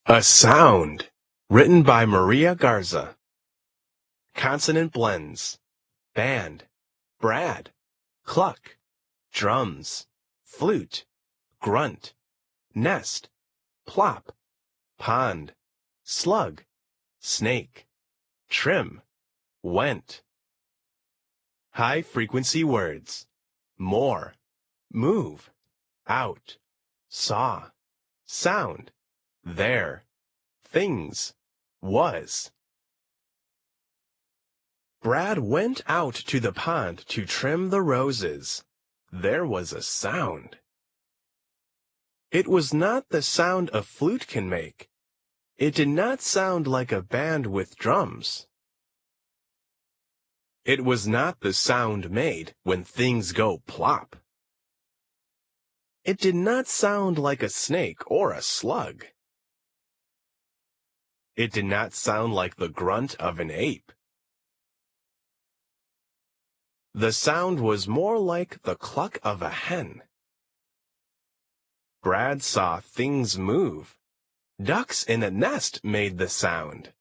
A Sound, written by Maria Garza. Consonant Blends, band, Brad, cluck, drums, flute, grunt, nest, plop, pond, slug, snake, trim, went. High-frequency words, more, move, out, saw, sound, there, things, was. Brad went out to the pond to trim the roses. There was a sound. It was not the sound a flute can make. It did not sound like a band with drums. It was not the sound made when things go plop. It did not sound like a snake or a slug. It did not sound like the grunt of an ape. The sound was more like the cluck of a hen. Brad saw things move. Ducks in a nest made the sound.